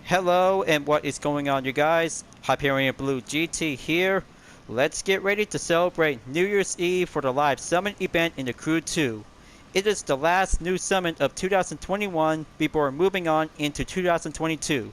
Hello, and what is going on, you guys? Hyperion-Blue-GT here. Let's get ready to celebrate New Year's Eve for the live summon event in the Crew 2. It is the last new summon of 2021 before moving on into 2022.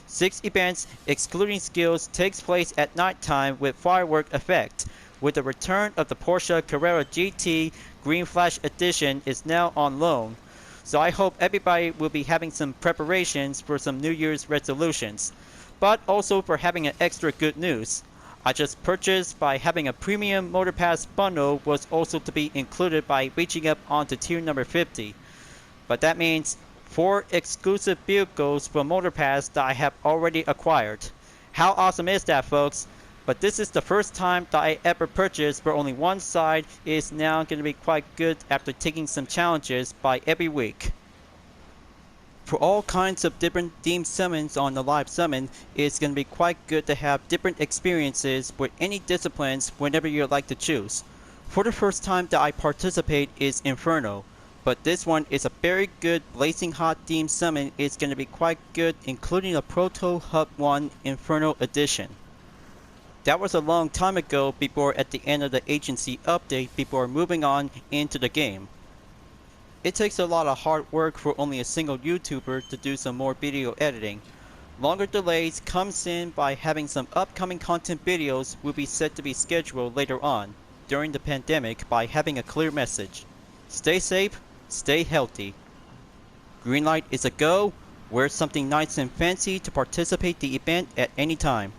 6 events, excluding skills, takes place at nighttime with firework effect. With the return of the Porsche Carrera GT Green Flash Edition is now on loan. So I hope everybody will be having some preparations for some New Year's resolutions, but also for having an extra good news. I just purchased by having a premium Motor Pass bundle was also to be included by reaching up onto tier number 50. But that means 4 exclusive vehicles from Motor Pass that I have already acquired. How awesome is that, folks? But this is the first time that I ever purchased for only one side. It is now going to be quite good after taking some challenges by every week. For all kinds of different themed summons on the live summon, it's going to be quite good to have different experiences with any disciplines whenever you like to choose. For the first time that I participate is Inferno, but this one is a very good blazing hot themed summon. It's going to be quite good, including a Proto Hub 1 Inferno edition. That was a long time ago before at the end of the agency update before moving on into the game. It takes a lot of hard work for only a single YouTuber to do some more video editing. Longer delays comes in by having some upcoming content videos will be set to be scheduled later on during the pandemic by having a clear message. Stay safe, stay healthy. Green light is a go. Wear something nice and fancy to participate the event at any time.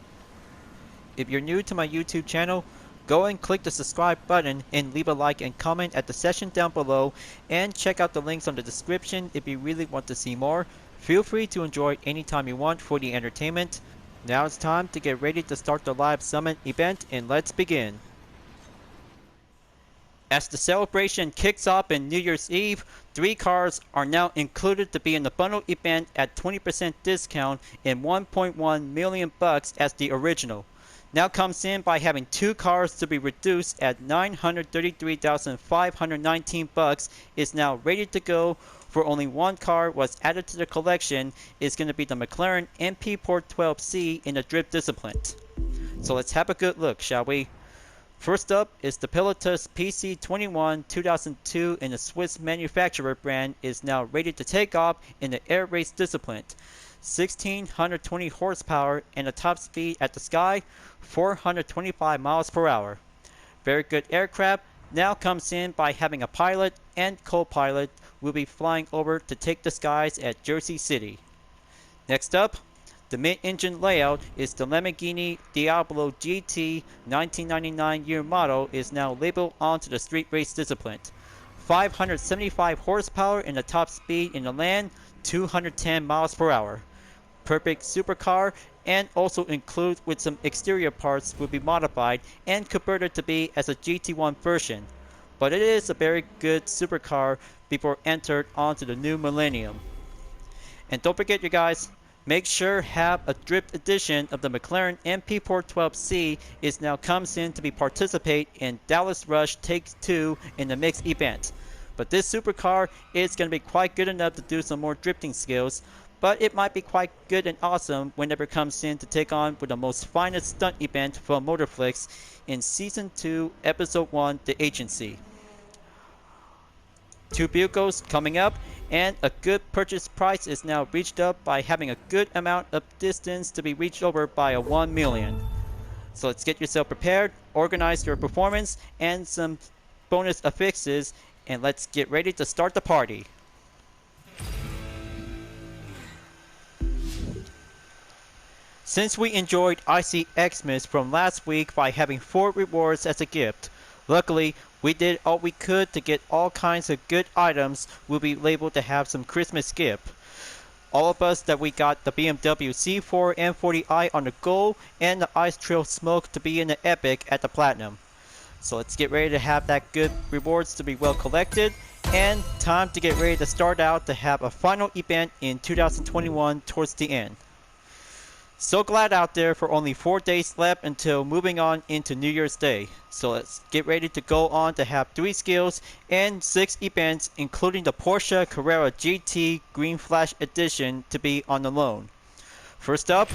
If you're new to my YouTube channel, go and click the subscribe button and leave a like and comment at the section down below, and check out the links on the description if you really want to see more. Feel free to enjoy it anytime you want for the entertainment. Now it's time to get ready to start the live summon event, and let's begin. As the celebration kicks off in New Year's Eve, 3 cars are now included to be in the bundle event at 20% discount and 1.1 million bucks as the original. Now comes in by having 2 cars to be reduced at 933,519 bucks is now ready to go. For only 1 car was added to the collection is going to be the McLaren MP Port 12C in the drift discipline. So let's have a good look, shall we? First up is the Pilatus PC21 2002 in the Swiss manufacturer brand is now ready to take off in the air race discipline. 1620 horsepower and a top speed at the sky 425 miles per hour. Very good aircraft. Now comes in by having a pilot and co-pilot will be flying over to take the skies at Jersey City. Next up, the mid-engine layout is the Lamborghini Diablo GT 1999 year model is now labeled onto the street race discipline. 575 horsepower and the top speed in the land 210 miles per hour. Perfect supercar, and also include with some exterior parts will be modified and converted to be as a GT1 version. But it is a very good supercar before entered onto the new millennium. And don't forget, you guys, make sure have a drift edition of the McLaren MP Port 12C is now comes in to be participate in Dallas Rush Takes 2 in the mixed event. But this supercar is going to be quite good enough to do some more drifting skills, but it might be quite good and awesome whenever it comes in to take on with the most finest stunt event from Motorflix in Season 2, Episode 1, The Agency. 2 vehicles coming up, and a good purchase price is now reached up by having a good amount of distance to be reached over by a 1 million. So let's get yourself prepared, organize your performance, and some bonus affixes, and let's get ready to start the party. Since we enjoyed Icy Xmas from last week by having 4 rewards as a gift, luckily we did all we could to get all kinds of good items will be labeled to have some Christmas gift. All of us that we got the BMW C4 M40i on the gold and the Ice Trail Smoke to be in the Epic at the Platinum. So let's get ready to have that good rewards to be well collected, and time to get ready to start out to have a final event in 2021 towards the end. So glad out there for only 4 days left until moving on into New Year's Day. So let's get ready to go on to have 3 skills and 6 events, including the Porsche Carrera GT Green Flash Edition to be on the loan. First up,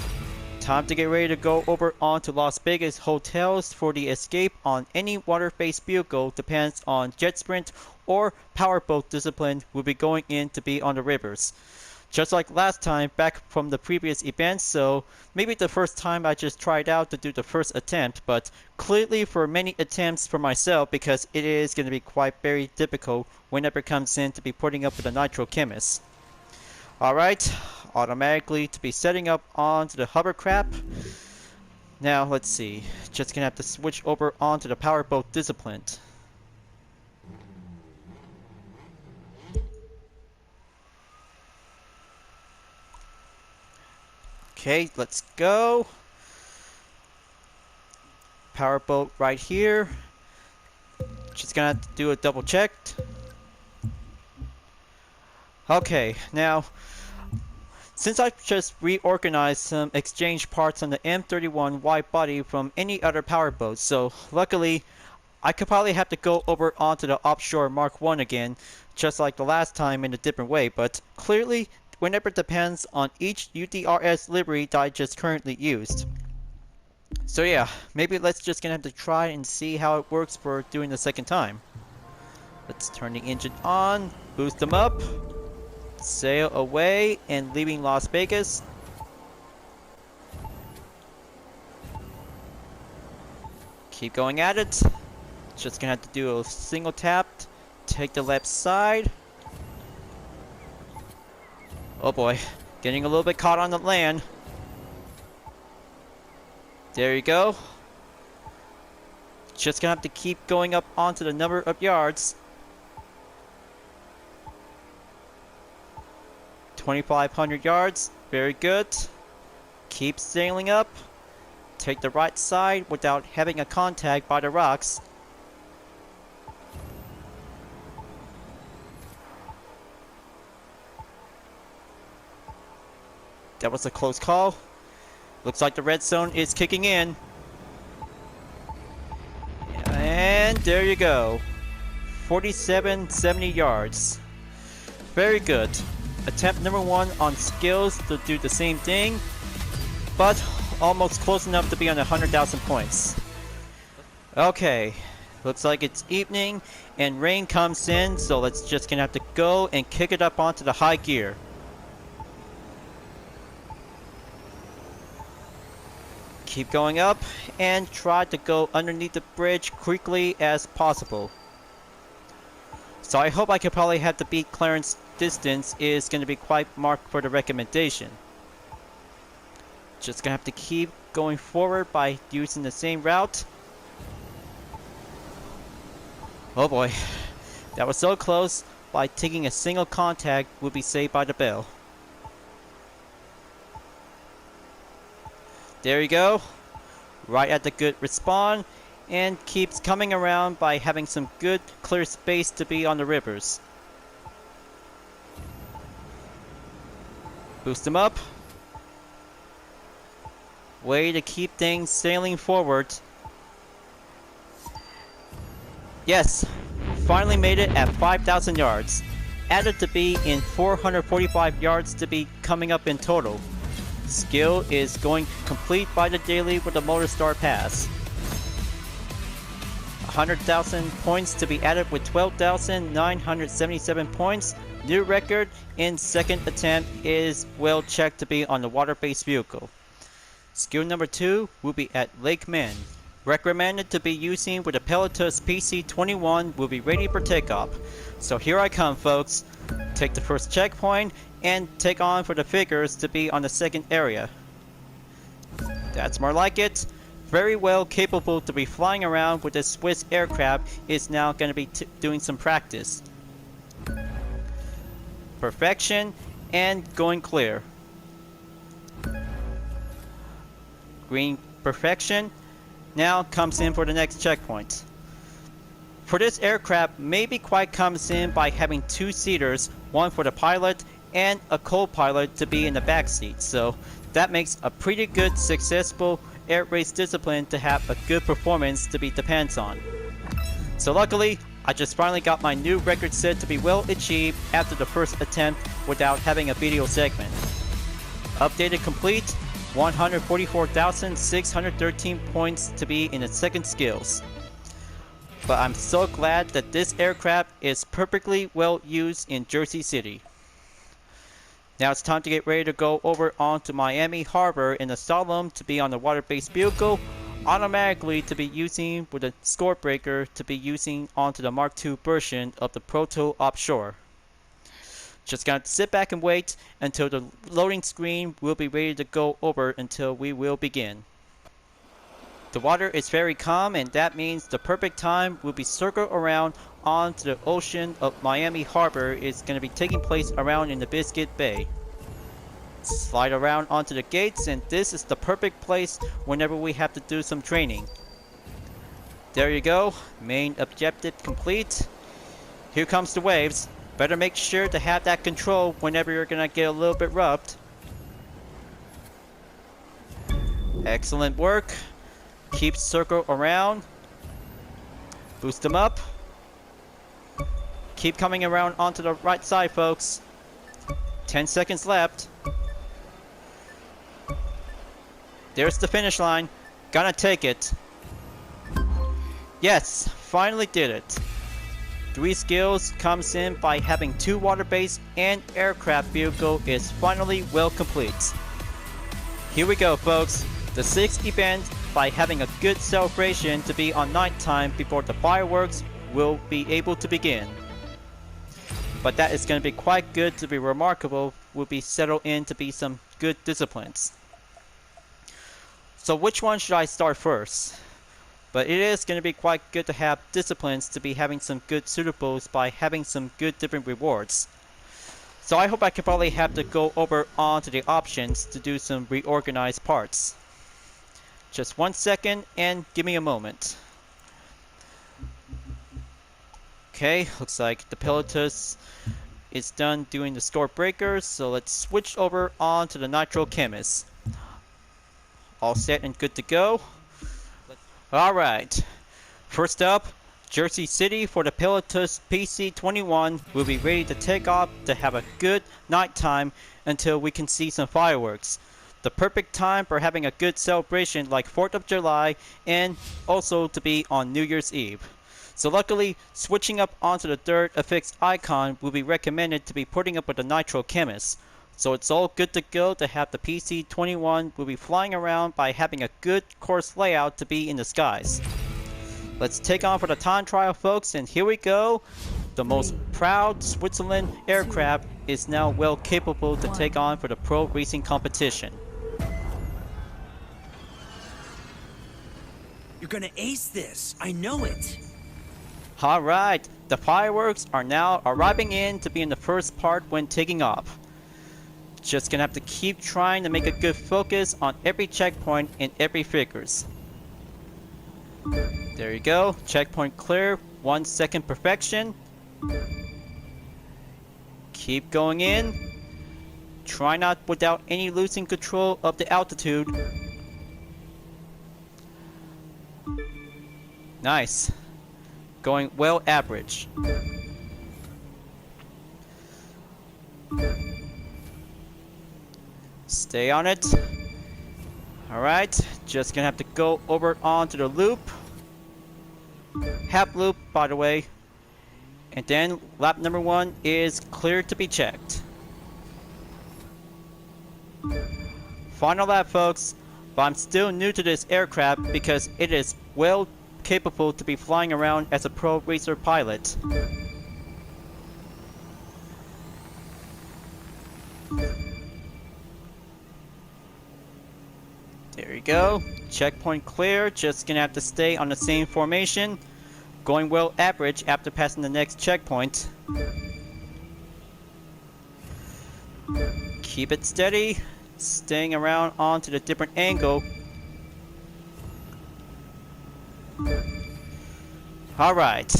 time to get ready to go over onto Las Vegas hotels for the escape on any water-based vehicle. Depends on jet sprint or powerboat discipline will be going in to be on the rivers. Just like last time back from the previous event, so maybe the first time I just tried out to do the first attempt, but clearly for many attempts for myself because it is going to be quite very difficult whenever it comes in to be putting up with a nitro chemist. Alright, automatically to be setting up onto the hovercraft. Now let's see, just gonna have to switch over onto the powerboat discipline. Okay, let's go. Powerboat right here. Just gonna have to do a double check. Okay, now since I've just reorganized some exchange parts on the M31 wide body from any other powerboat, so luckily I could probably have to go over onto the offshore Mark 1 again, just like the last time in a different way, but clearly whenever it depends on each UDRS livery that I just currently used. So yeah, maybe let's just gonna have to try and see how it works for doing the second time. Let's turn the engine on, boost them up, sail away and leaving Las Vegas. Keep going at it. Just gonna have to do a single tap, take the left side. Oh boy, getting a little bit caught on the land. There you go. Just gonna have to keep going up onto the number of yards. 2,500 yards, very good. Keep sailing up. Take the right side without having a contact by the rocks. That was a close call. Looks like the red zone is kicking in. And there you go. 4770 yards. Very good. Attempt number 1 on skills to do the same thing, but almost close enough to be on 100,000 points. Okay, looks like it's evening and rain comes in, so let's just gonna have to go and kick it up onto the high gear. Keep going up and try to go underneath the bridge quickly as possible. So I hope I could probably have the beat clearance distance is going to be quite marked for the recommendation. Just gonna have to keep going forward by using the same route. Oh boy, that was so close. By taking a single contact would be saved by the bell. There you go. Right at the good respawn. And keeps coming around by having some good clear space to be on the rivers. Boost them up. Way to keep things sailing forward. Yes, finally made it at 5,000 yards. Added to be in 445 yards to be coming up in total. Skill is going complete by the daily with the Motor Star Pass. 100,000 points to be added with 12,977 points. New record in second attempt is well checked to be on the water-based vehicle. Skill number 2 will be at Lake Men. Recommended to be using with a Pelotas PC21 will be ready for takeoff. So here I come, folks. Take the first checkpoint and take on for the figures to be on the second area. That's more like it. Very well capable to be flying around with this Swiss aircraft is now going to be doing some practice. Perfection and going clear. Green perfection. Now comes in for the next checkpoint. For this aircraft, maybe quite comes in by having 2 seaters, one for the pilot and a co-pilot to be in the back seat. So that makes a pretty good successful air race discipline to have a good performance to be depends on. So luckily, I just finally got my new record set to be well achieved after the first attempt without having a video segment. Updated complete. 144,613 points to be in the second skills. But I'm so glad that this aircraft is perfectly well used in Jersey City. Now it's time to get ready to go over onto Miami Harbor in the Solemn to be on the water-based vehicle, automatically to be using with a score breaker to be using onto the Mark II version of the Proto offshore. Just gonna sit back and wait until the loading screen will be ready to go over until we will begin. The water is very calm, and that means the perfect time will be circle around onto the ocean of Miami Harbor is going to be taking place around in the Biscuit Bay. Slide around onto the gates, and this is the perfect place whenever we have to do some training. There you go, main objective complete. Here comes the waves. Better make sure to have that control whenever you're going to get a little bit rubbed. Excellent work. Keep circle around. Boost them up. Keep coming around onto the right side, folks. 10 seconds left. There's the finish line. Gonna take it. Yes, finally did it. 3 skills comes in by having 2 water-based and aircraft vehicle is finally well complete. Here we go, folks. The 6th event by having a good celebration to be on nighttime before the fireworks will be able to begin. But that is going to be quite good to be remarkable, will be settled in to be some good disciplines. So which one should I start first? But it is going to be quite good to have disciplines to be having some good suitables by having some good different rewards. So I hope I can probably have to go over onto the options to do some reorganized parts. Just 1 second and give me a moment. Okay, looks like the Pilotus is done doing the score breakers, so let's switch over on to the Nitro Chemist. All set and good to go. Alright, first up, Jersey City for the Pilotus PC-21 will be ready to take off to have a good nighttime until we can see some fireworks. The perfect time for having a good celebration like 4th of July and also to be on New Year's Eve. So luckily, switching up onto the third affixed icon will be recommended to be putting up with the Nitro Chemist. So it's all good to go to have the PC-21 will be flying around by having a good course layout to be in the skies. Let's take on for the time trial, folks, and here we go. The most proud Switzerland aircraft is now well capable to take on for the pro racing competition. You're gonna ace this, I know it. Alright, the fireworks are now arriving in to be in the first part when taking off. Just gonna have to keep trying to make a good focus on every checkpoint and every figures. There you go, checkpoint clear, 1 second perfection. Keep going in. Try not without any losing control of the altitude. Nice. Going well average. Stay on it. Alright, just gonna have to go over onto the loop. Half loop, by the way. And then lap number 1 is clear to be checked. Final lap, folks. But I'm still new to this aircraft because it is well capable to be flying around as a pro racer pilot. There you go. Checkpoint clear. Just gonna have to stay on the same formation. Going well average after passing the next checkpoint. Keep it steady. Staying around onto the different angle. Alright.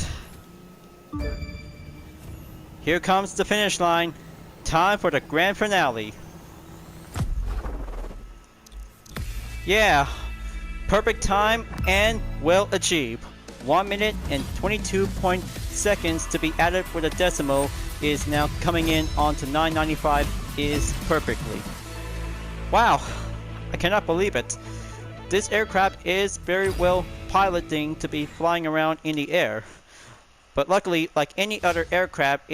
Here comes the finish line. Time for the grand finale. Yeah, perfect time and well achieved. 1 minute and 22 seconds to be added for the decimal is now coming in onto 995 is perfectly. Wow, I cannot believe it. This aircraft is very well piloting to be flying around in the air. But luckily, like any other aircraft,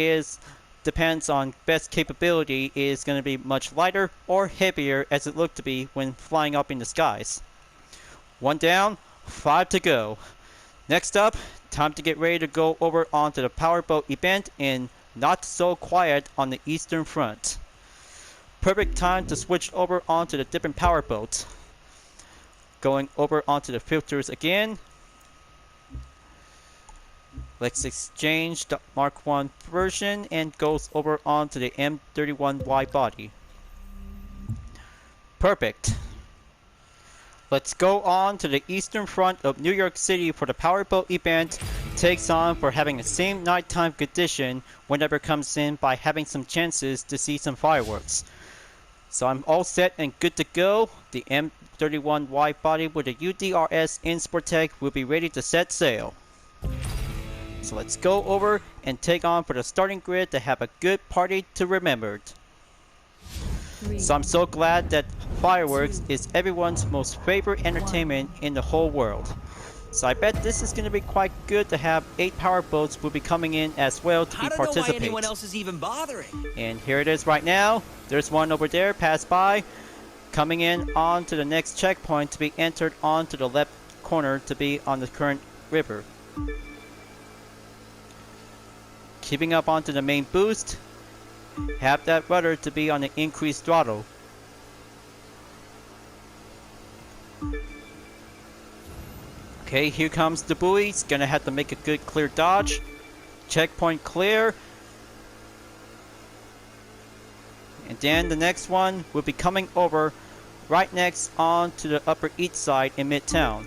depends on best capability, is going to be much lighter or heavier as it looked to be when flying up in the skies. 1 down, 5 to go. Next up, time to get ready to go over onto the powerboat event in Not So Quiet on the Eastern Front. Perfect time to switch over onto the different powerboats. Going over onto the filters again. Let's exchange the Mark 1 version and goes over onto the M31 wide body. Perfect. Let's go on to the eastern front of New York City for the powerboat event. Takes on for having the same nighttime condition whenever it comes in by having some chances to see some fireworks. So I'm all set and good to go. The M31 wide body with the UDRS in Sportec will be ready to set sail. So let's go over and take on for the starting grid to have a good party to remember. So I'm so glad that fireworks is everyone's most favorite entertainment in the whole world. So I bet this is going to be quite good to have 8 powerboats will be coming in as well to participate. I don't know why anyone else is even bothering. And here it is right now. There's one over there, pass by, coming in on to the next checkpoint to be entered onto the left corner to be on the current river. Keeping up onto the main boost, have that rudder to be on the increased throttle. Okay, here comes the buoys. Gonna have to make a good clear dodge. Checkpoint clear. And then the next one will be coming over right next on to the Upper East Side in Midtown.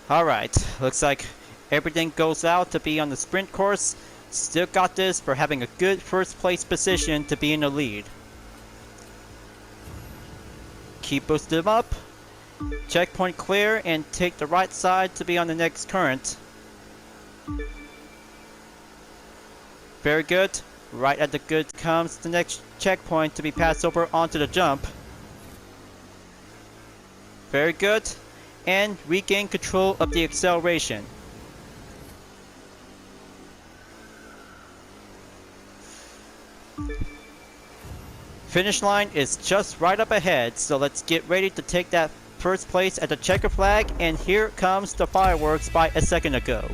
Alright, looks like everything goes out to be on the sprint course. Still got this for having a good first place position to be in the lead. Keep boosting them up. Checkpoint clear and take the right side to be on the next current. Very good. Right at the good comes the next checkpoint to be passed over onto the jump. Very good. And regain control of the acceleration. Finish line is just right up ahead, so let's get ready to take that first place at the checker flag, and here comes the fireworks by a second ago.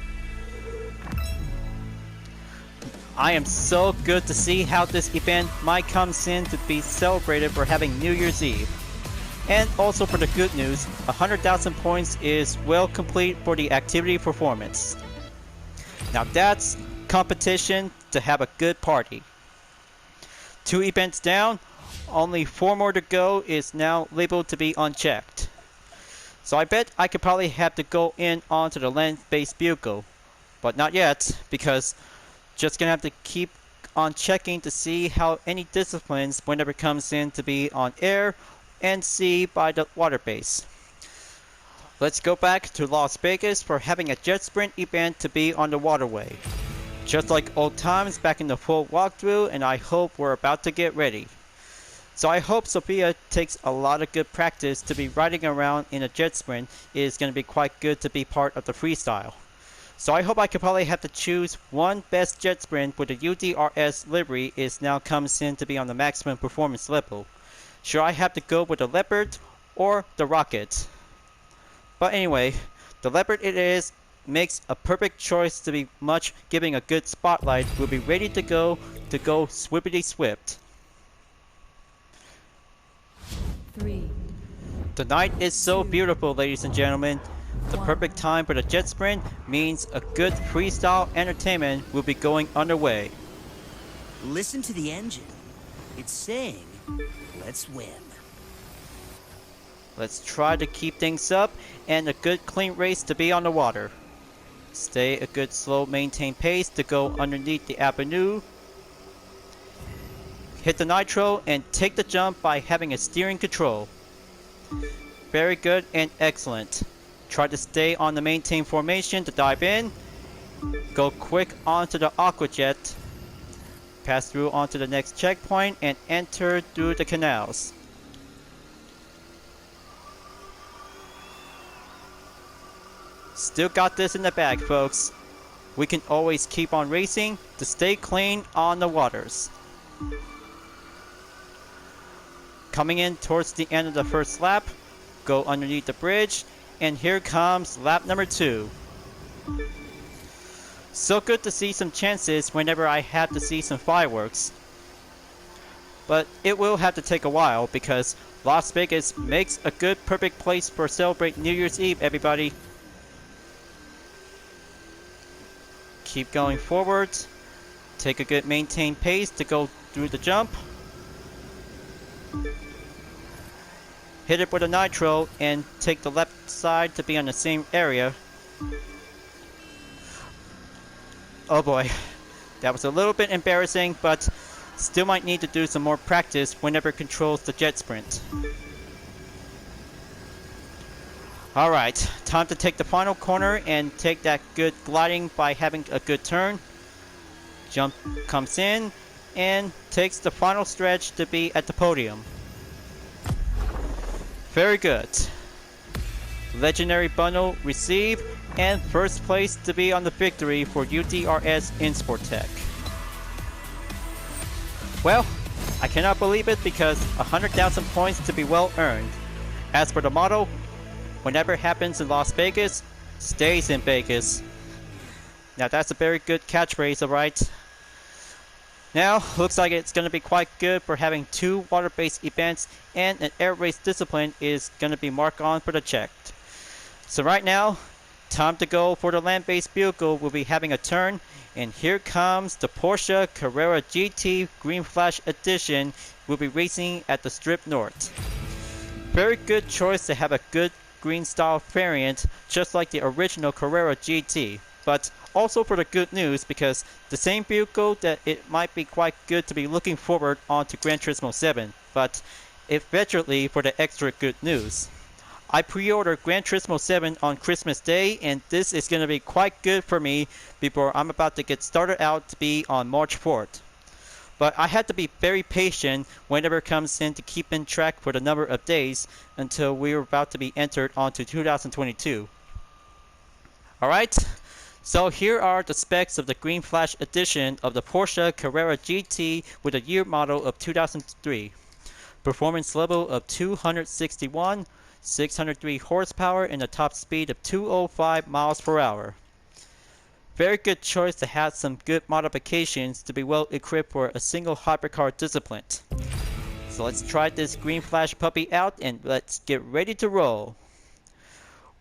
I am so good to see how this event might come in to be celebrated for having New Year's Eve. And also for the good news, 100,000 points is well complete for the activity performance. Now that's competition to have a good party. 2 events down, only 4 more to go is now labeled to be unchecked. So I bet I could probably have to go in onto the land-based vehicle. But not yet, because just gonna have to keep on checking to see how any disciplines whenever it comes in to be on air and sea by the water base. Let's go back to Las Vegas for having a jet sprint event to be on the waterway. Just like old times back in the full walkthrough, and I hope we're about to get ready. So I hope Sophia takes a lot of good practice to be riding around in a jet sprint. It is going to be quite good to be part of the freestyle. So I hope I could probably have to choose one best jet sprint with the UDRS livery is now comes in to be on the maximum performance level. Should I have to go with the Leopard or the Rocket? But anyway, the Leopard it is, makes a perfect choice to be much giving a good spotlight. Will be ready to go swippity swift. 3. The night is so beautiful, ladies and gentlemen. The perfect time for the jet sprint means a good freestyle entertainment will be going underway. Listen to the engine. It's saying, let's win. Let's try to keep things up and a good clean race to be on the water. Stay a good slow maintained pace to go underneath the avenue. Hit the nitro and take the jump by having a steering control. Very good and excellent. Try to stay on the maintained formation to dive in. Go quick onto the aquajet Pass through onto the next checkpoint and enter through the canals. Still got this in the bag, folks. We can always keep on racing to stay clean on the waters. Coming in towards the end of the first lap, go underneath the bridge, and here comes lap number 2. So good to see some chances whenever I have to see some fireworks. But it will have to take a while because Las Vegas makes a good perfect place for celebrate New Year's Eve, everybody. Keep going forward. Take a good maintained pace to go through the jump. Hit it with a nitro and take the left side to be on the same area. Oh boy, that was a little bit embarrassing, but still might need to do some more practice whenever it controls the jet sprint. Alright, time to take the final corner and take that good gliding by having a good turn. Jump comes in and takes the final stretch to be at the podium. Very good. Legendary bundle received and first place to be on the victory for UDRS in Sportech. Well, I cannot believe it because 100,000 points to be well earned. As for the motto, whatever happens in Las Vegas, stays in Vegas. Now that's a very good catchphrase, alright? Now, looks like it's going to be quite good for having 2 water-based events and an air race discipline is going to be marked on for the checked. So right now, time to go for the land-based vehicle. We'll be having a turn, and here comes the Porsche Carrera GT Green Flash Edition. We'll be racing at the Strip North. Very good choice to have a good green style variant, just like the original Carrera GT. But also for the good news, because the same vehicle that it might be quite good to be looking forward on to Gran Turismo 7, but eventually for the extra good news. I pre-ordered Gran Turismo 7 on Christmas Day, and this is going to be quite good for me before I'm about to get started out to be on March 4th. But I had to be very patient whenever it comes in to keep in track for the number of days until we were about to be entered onto 2022. Alright, so here are the specs of the Green Flash edition of the Porsche Carrera GT with a year model of 2003. Performance level of 261, 603 horsepower and a top speed of 205 miles per hour. Very good choice to have some good modifications to be well equipped for a single hypercar discipline. So let's try this Green Flash puppy out and let's get ready to roll.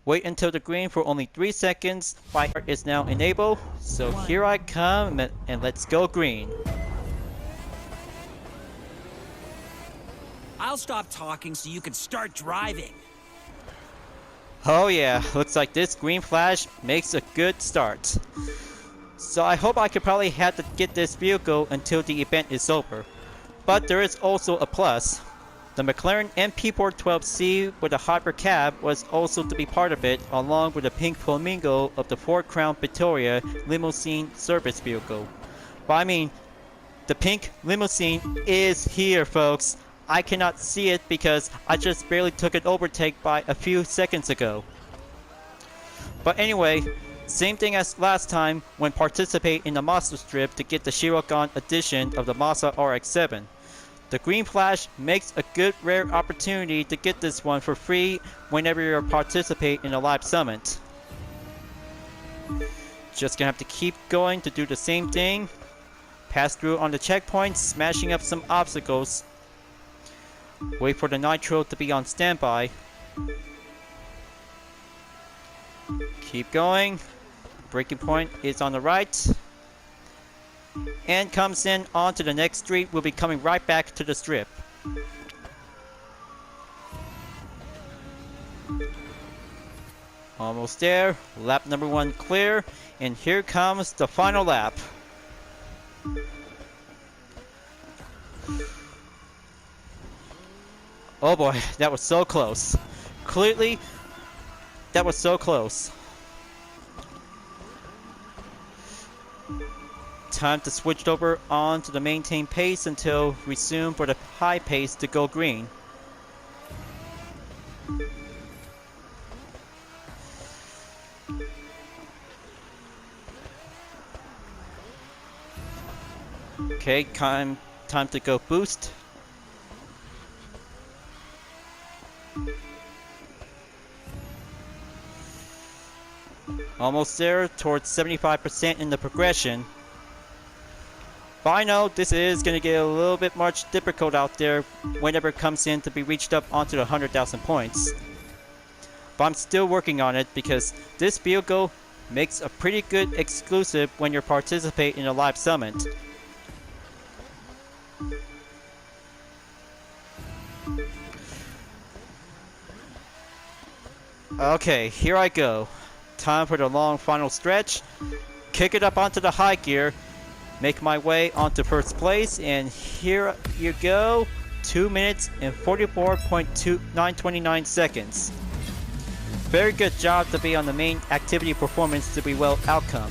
Wait until the green for only 3 seconds. Fire is now enabled. So here I come and let's go green. I'll stop talking so you can start driving. Oh yeah, looks like this Green Flash makes a good start. So I hope I could probably have to get this vehicle until the event is over. But there is also a plus. The McLaren MP412C with a hyper cab was also to be part of it, along with the pink flamingo of the Ford Crown Victoria limousine service vehicle. But I mean, the pink limousine is here, folks. I cannot see it because I just barely took an overtake by a few seconds ago. But anyway, same thing as last time when participate in the Mazda strip to get the Shirakan edition of the Mazda RX-7. The Green Flash makes a good rare opportunity to get this one for free whenever you participate in a live summit. Just gonna have to keep going to do the same thing. Pass through on the checkpoints, smashing up some obstacles. Wait for the nitro to be on standby. Keep going. Braking point is on the right. And comes in onto the next street. We'll be coming right back to the strip. Almost there. Lap number 1 clear. And here comes the final lap. Oh boy, that was so close. Clearly, that was so close. Time to switch over on to the maintain pace until resume for the high pace to go green. Okay, time to go boost. Almost there, towards 75% in the progression. But I know this is going to get a little bit much difficult out there whenever it comes in to be reached up onto the 100,000 points. But I'm still working on it because this vehicle makes a pretty good exclusive when you participate in a live summit. Okay, here I go. Time for the long final stretch. Kick it up onto the high gear. Make my way onto first place, and here you go. 2 minutes and 44.929 seconds. Very good job to be on the main activity performance to be well outcome.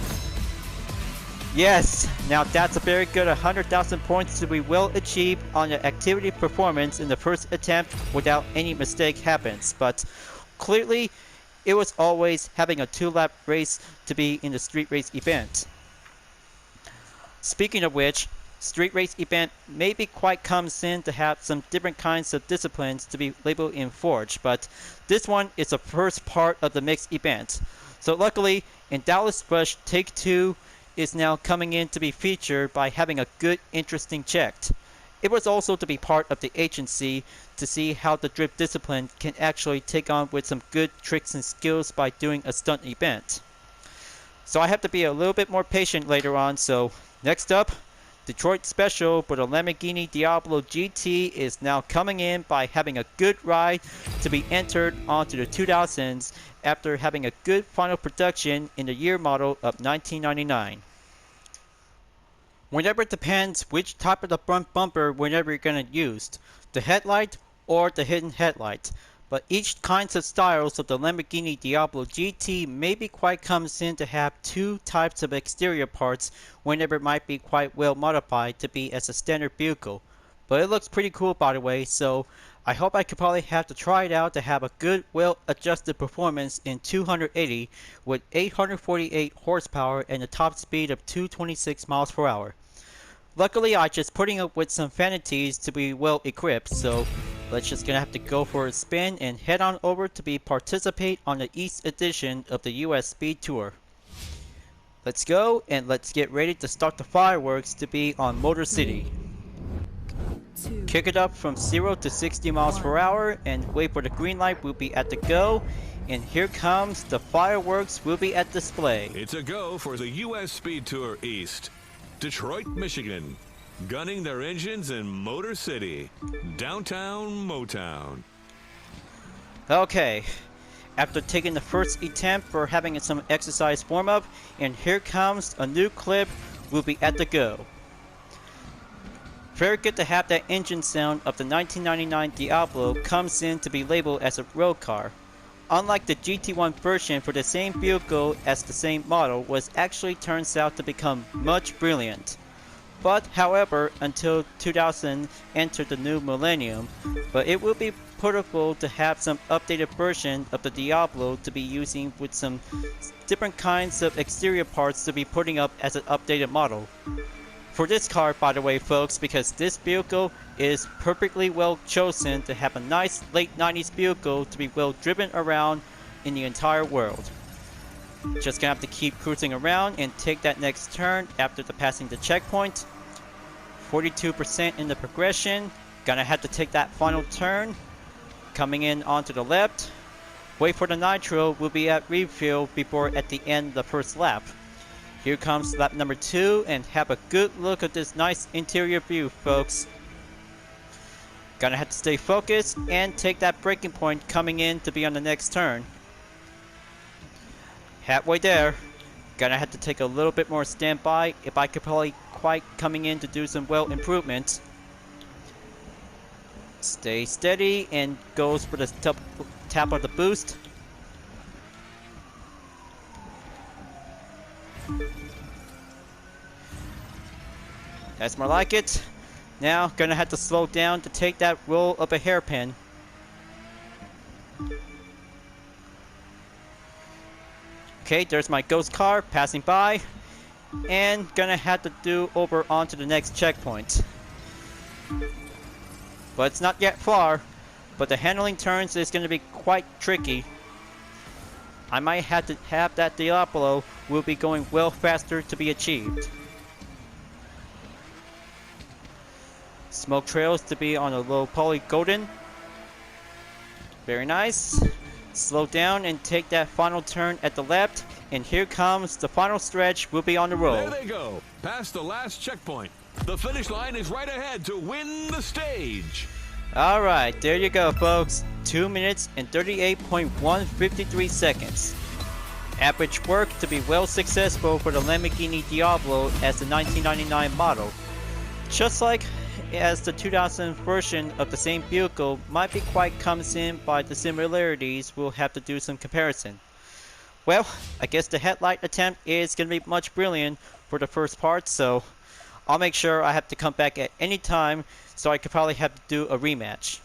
Yes, now that's a very good 100,000 points to be well achieved on the activity performance in the first attempt without any mistake happens. But clearly, it was always having a 2-lap race to be in the street race event. Speaking of which, street race event maybe quite comes in to have some different kinds of disciplines to be labeled in Forge, but this one is the first part of the mixed event. So luckily, in Dallas Rush Take 2 is now coming in to be featured by having a good interesting checked. It was also to be part of the agency to see how the drift discipline can actually take on with some good tricks and skills by doing a stunt event. So I have to be a little bit more patient later on, so next up, Detroit Special for the Lamborghini Diablo GT is now coming in by having a good ride to be entered onto the 2000s after having a good final production in the year model of 1999. Whenever it depends which type of the front bumper whenever you're going to use, the headlight or the hidden headlight. But each kinds of styles of the Lamborghini Diablo GT maybe quite comes in to have two types of exterior parts whenever it might be quite well modified to be as a standard vehicle. But it looks pretty cool by the way, so I hope I could probably have to try it out to have a good well adjusted performance in 280 with 848 horsepower and a top speed of 226 miles per hour. Luckily I just putting up with some vanities to be well equipped, so let's just gonna have to go for a spin and head on over to be participate on the East edition of the US Speed Tour. Let's go and let's get ready to start the fireworks to be on Motor City. Kick it up from 0 to 60 miles per hour and wait for the green light. Will be at the go, and here comes the fireworks will be at display. It's a go for the US Speed Tour East. Detroit, Michigan, gunning their engines in Motor City, downtown Motown. Okay, after taking the first attempt for having some exercise warm-up, and here comes a new clip, will be at the go. Very good to have that engine sound of the 1999 Diablo comes in to be labeled as a road car. Unlike the GT1 version for the same vehicle as the same model was actually turns out to become much brilliant. But however, until 2000 entered the new millennium, but it will be portable to have some updated version of the Diablo to be using with some different kinds of exterior parts to be putting up as an updated model. For this car, by the way folks, because this vehicle is perfectly well chosen to have a nice late 90s vehicle to be well driven around in the entire world. Just gonna have to keep cruising around and take that next turn after the passing the checkpoint. 42% in the progression. Gonna have to take that final turn. Coming in onto the left. Wait for the nitro, will be at refill before at the end of the first lap. Here comes lap number 2 and have a good look at this nice interior view folks. Gonna have to stay focused and take that braking point coming in to be on the next turn. Halfway there. Gonna have to take a little bit more standby if I could probably quite coming in to do some well improvements. Stay steady and goes for the tap of the boost. That's more like it. Now, gonna have to slow down to take that roll of a hairpin. Okay, there's my ghost car passing by. And gonna have to do over onto the next checkpoint. But it's not yet far. But the handling turns is gonna be quite tricky. I might have to have that Diablo will be going well faster to be achieved. Smoke trails to be on a low poly golden. Very nice. Slow down and take that final turn at the left. And here comes the final stretch. We'll be on the roll. There they go. Past the last checkpoint. The finish line is right ahead to win the stage. Alright, there you go, folks. 2 minutes and 38.153 seconds. Average work to be well successful for the Lamborghini Diablo as the 1999 model. Just like as the 2000 version of the same vehicle might be quite comes in by the similarities, we'll have to do some comparison. Well, I guess the headlight attempt is going to be much brilliant for the first part, so I'll make sure I have to come back at any time, so I could probably have to do a rematch.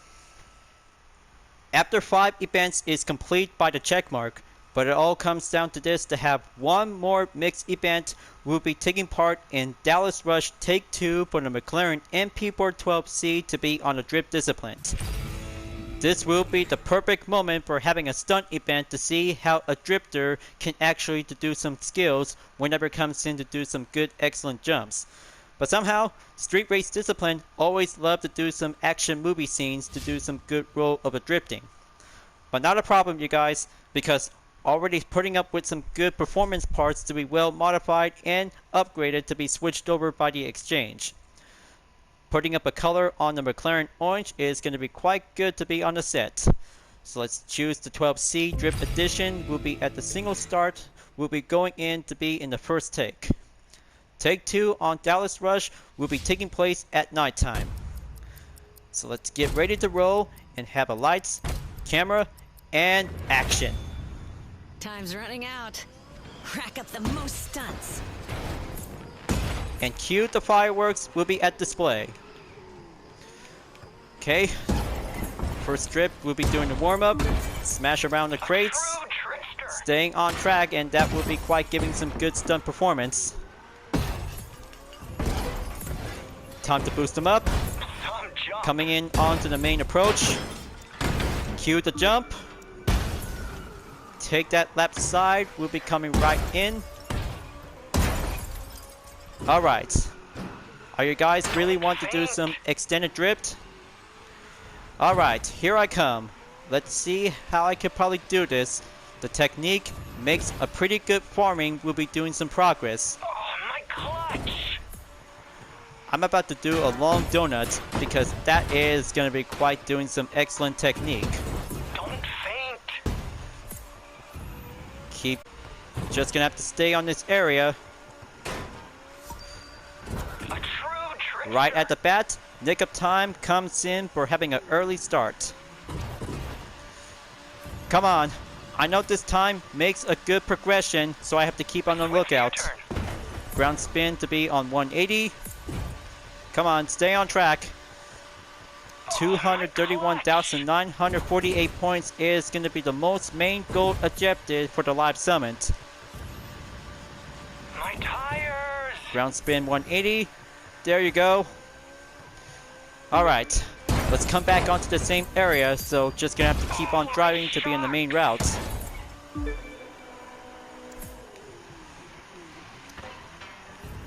After 5 events is complete by the checkmark, but it all comes down to this: to have one more mixed event. Will be taking part in Dallas Rush Take 2 for the McLaren MP412C to be on the drift discipline. This will be the perfect moment for having a stunt event to see how a drifter can actually to do some skills whenever it comes in to do some good excellent jumps. But somehow, Street Race Discipline always love to do some action movie scenes to do some good role of a drifting. But not a problem, you guys, because already putting up with some good performance parts to be well modified and upgraded to be switched over by the exchange. Putting up a color on the McLaren orange is going to be quite good to be on the set. So let's choose the 12C Drift Edition. Will be at the single start. Will be going in to be in the first take. Take 2 on Dallas Rush will be taking place at nighttime. So let's get ready to roll and have a lights, camera, and action. Time's running out. Rack up the most stunts. And cue the fireworks will be at display. Okay. First strip, we'll be doing the warm-up. Smash around the crates. Staying on track, and that will be quite giving some good stunt performance. Time to boost them up. Coming in onto the main approach. Cue the jump. Take that left side. We'll be coming right in. Alright. Are you guys really want to do some extended drift? Alright, here I come. Let's see how I could probably do this. The technique makes a pretty good farming. We'll be doing some progress. Oh, my clutch! I'm about to do a long donut because that is going to be quite doing some excellent technique. Don't faint! Keep just gonna have to stay on this area. A true trickster! Right at the bat, nick of time comes in for having an early start. Come on. I know this time makes a good progression, so I have to keep on the lookout. Ground spin to be on 180. Come on, stay on track. 231,948 points is going to be the most main goal objective for the live summit. My tires! Ground spin 180. There you go. Alright. Let's come back onto the same area, so just gonna have to keep on driving to be in the main routes.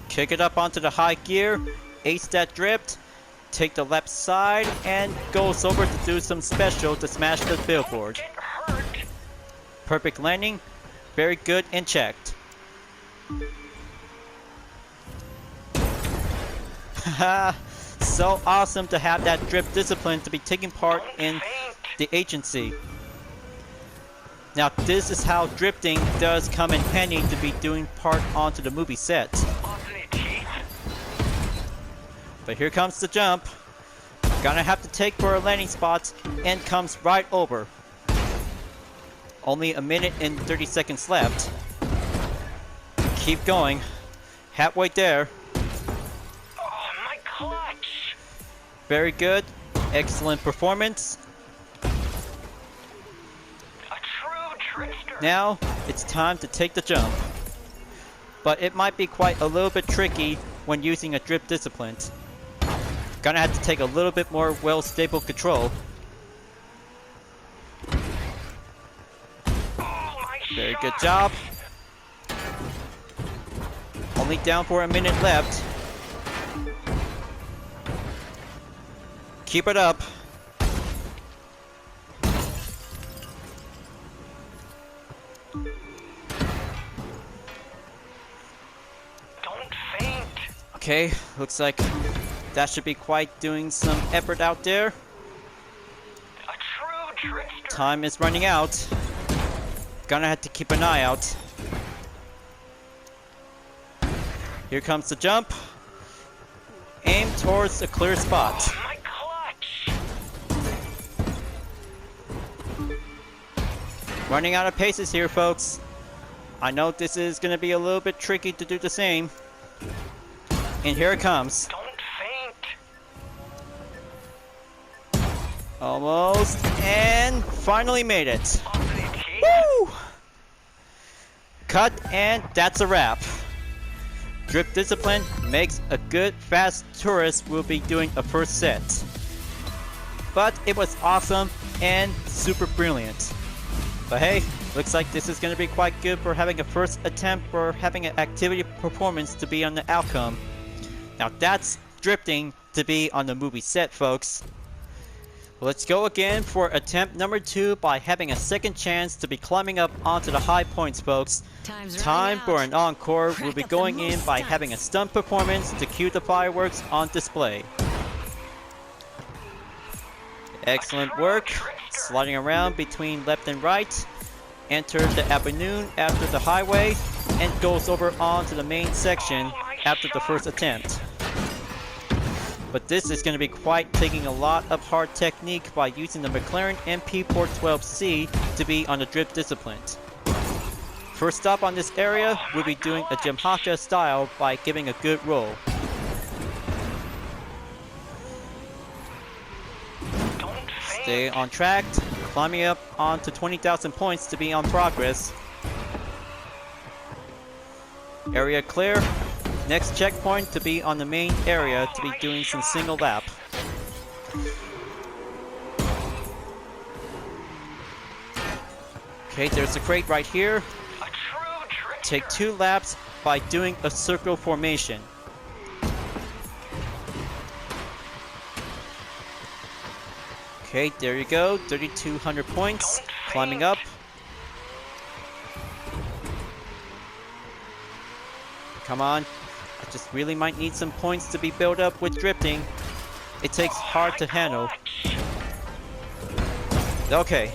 Kick it up onto the high gear, ace that drift, take the left side, and goes over to do some special to smash the billboard. Get hurt! Perfect landing, very good and checked. Haha. So awesome to have that drift discipline to be taking part in the agency. Now this is how drifting does come in handy to be doing part onto the movie set. But here comes the jump. Gonna have to take for a landing spot and comes right over. Only a minute and 30 seconds left. Keep going. Halfway there. Very good. Excellent performance. A true trickster. Now, it's time to take the jump. But it might be quite a little bit tricky when using a drift discipline. Gonna have to take a little bit more well-stable control. Oh, my Very shot. good job. Only down for a minute left. Keep it up. Don't faint. Okay, looks like that should be quite doing some effort out there. A true trickster. Time is running out. Gonna have to keep an eye out. Here comes the jump. Aim towards a clear spot. Oh, my clutch. Running out of paces here, folks. I know this is gonna be a little bit tricky to do the same. And here it comes. Don't faint. Almost. And finally made it. Positive key. Woo! Cut, and that's a wrap. Drift discipline makes a good fast tourist will be doing a first set. But it was awesome and super brilliant. But hey, looks like this is going to be quite good for having a first attempt for having an activity performance to be on the outcome. Now that's drifting to be on the movie set, folks. Let's go again for attempt number 2 by having a second chance to be climbing up onto the high points, folks. Time's Time running for out. an encore. We'll Rack be up the going in most by stunts. having a stunt performance to cue the fireworks on display. Excellent work. Sliding around between left and right. Enter the avenue after the highway and goes over onto the main section after the first attempt. But this is going to be quite taking a lot of hard technique by using the McLaren MP412C to be on the drift discipline. First stop on this area, we'll be doing a Yamaha style by giving a good roll. Don't faint. Stay on track, climbing up onto 20,000 points to be on progress. Area clear. Next checkpoint to be on the main area to be doing some single lap. Okay, there's a crate right here. A true trickster. Take 2 laps by doing a circle formation. Okay, there you go. 3,200 points. Climbing up. Come on. I just really might need some points to be built up with drifting. It takes hard to handle. Okay,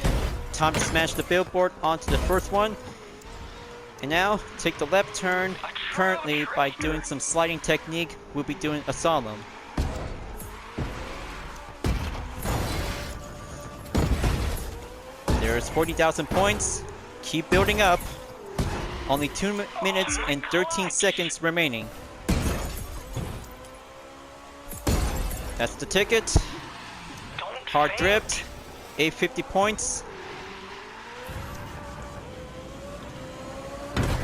time to smash the billboard onto the first one. And now, take the left turn. Currently, by doing some sliding technique, we'll be doing a slalom. There's 40,000 points. Keep building up. Only 2 minutes and 13 seconds remaining. That's the ticket. Don't Hard faint. drift. 850 points.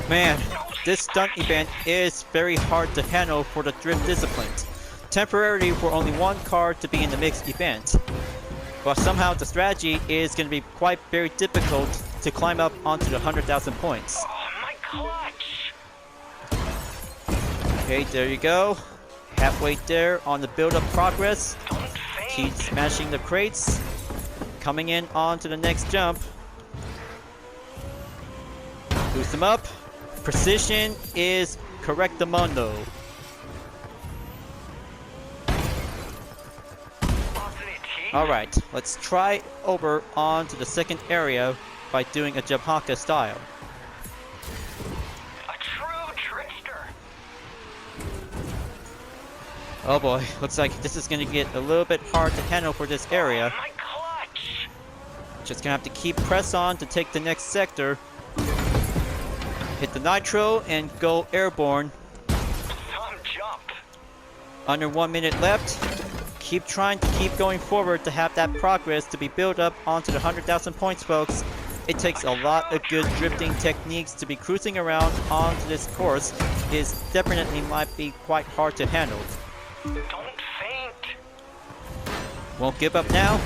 Man, this stunt event is very hard to handle for the drift discipline. Temporarily for only one car to be in the mixed event. But somehow the strategy is going to be quite very difficult to climb up onto the 100,000 points. Oh, my clutch. Okay, there you go. Halfway there on the build-up progress. Don't faint. Keep smashing the crates. Coming in on to the next jump. Boost them up. Precision is correctamundo. Positive key. Alright, let's try over onto the second area by doing a Yamaha style. A true trickster. Oh boy, looks like this is going to get a little bit hard to handle for this area. My clutch. Just gonna have to keep press on to take the next sector. Hit the nitro and go airborne. Some jump. Under 1 minute left. keep trying to keep going forward to have that progress to be built up onto the 100,000 points, folks. It takes a lot of good drifting techniques to be cruising around onto this course. It definitely might be quite hard to handle. Don't faint. Won't give up now.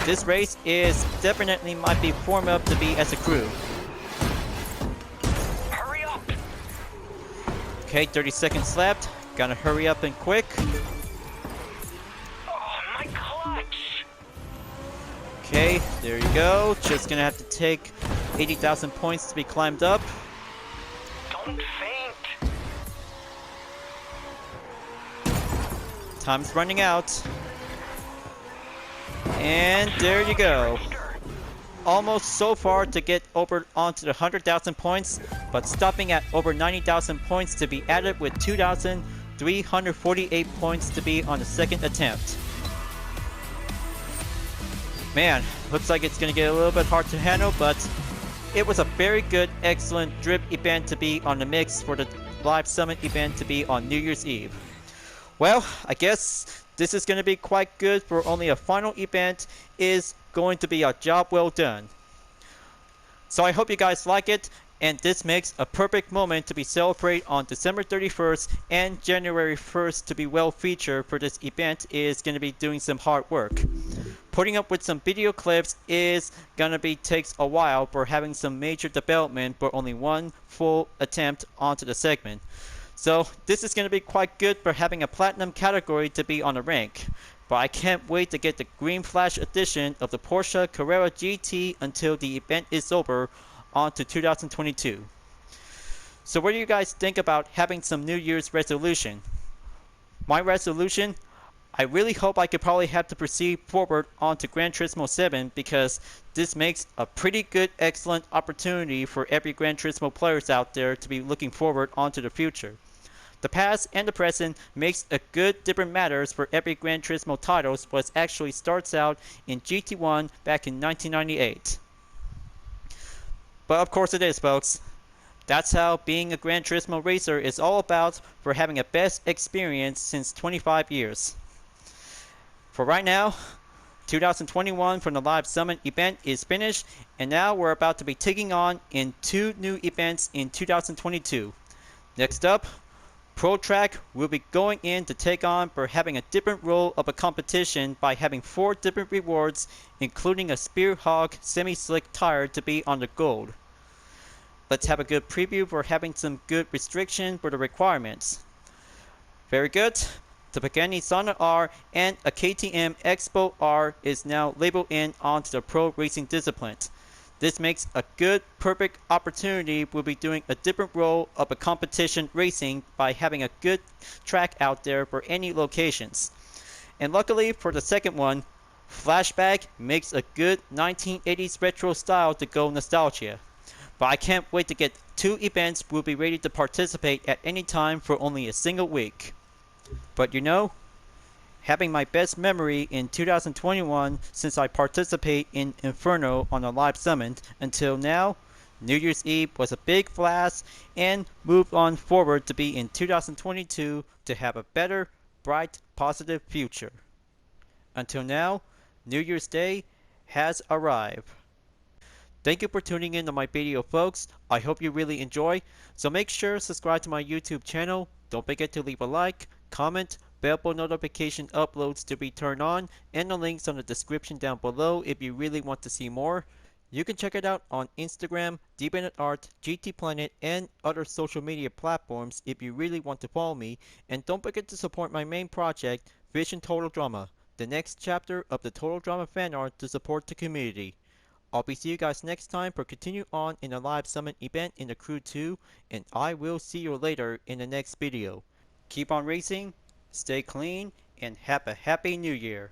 This race is definitely might be formed up to be as a crew. Hurry up. Okay, 30 seconds left. Gotta hurry up and quick. Oh, my clutch. Okay, there you go. Just gonna have to take 80,000 points to be climbed up. Don't faint. Time's running out. And there you go. Almost so far to get over onto the 100,000 points, but stopping at over 90,000 points to be added with 2,348 points to be on the second attempt. Man, looks like it's gonna get a little bit hard to handle, but it was a very good, excellent drift event to be on the mix for the live summit event to be on New Year's Eve. Well, I guess this is going to be quite good for only a final event is going to be a job well done. So I hope you guys like it, and this makes a perfect moment to be celebrated on December 31st and January 1st to be well featured for this event is going to be doing some hard work. Putting up with some video clips is going to be takes a while for having some major development for only one full attempt onto the segment. So this is going to be quite good for having a platinum category to be on the rank. But I can't wait to get the Green Flash edition of the Porsche Carrera GT until the event is over on to 2022. So what do you guys think about having some New Year's resolution? My resolution? I really hope I could probably have to proceed forward onto Gran Turismo 7 because this makes a pretty good, excellent opportunity for every Gran Turismo players out there to be looking forward onto the future. The past and the present makes a good different matters for every Gran Turismo titles, but it actually starts out in GT1 back in 1998. But of course it is, folks. That's how being a Gran Turismo racer is all about for having a best experience since 25 years. For right now, 2021 from the Live Summit event is finished, and now we're about to be taking on in 2 new events in 2022. Next up, Pro Track will be going in to take on for having a different role of a competition by having 4 different rewards, including a Spearhawk semi-slick tire to be on the gold. Let's have a good preview for having some good restriction for the requirements. Very good. The Pagani Sana R and a KTM Expo R is now labeled in onto the pro racing discipline. This makes a good, perfect opportunity. We'll be doing a different role of a competition racing by having a good track out there for any locations. And luckily for the second one, Flashback makes a good 1980s retro style to go nostalgia. But I can't wait to get 2 events we'll be ready to participate at any time for only a single week. But you know, having my best memory in 2021 since I participate in Inferno on a live summit until now, New Year's Eve was a big blast and moved on forward to be in 2022 to have a better, bright, positive future. Until now, New Year's Day has arrived. Thank you for tuning in to my video, folks. I hope you really enjoy. So make sure to subscribe to my YouTube channel. Don't forget to leave a like, comment, bell for notification uploads to be turned on, and the links on the description down below if you really want to see more. You can check it out on Instagram, DBennetArt, GT Planet, and other social media platforms if you really want to follow me. And don't forget to support my main project, Vision Total Drama, the next chapter of the Total Drama fan art to support the community. I'll be see you guys next time for continue on in the live summit event in the Crew 2, and I will see you later in the next video. Keep on racing, stay clean, and have a happy new year.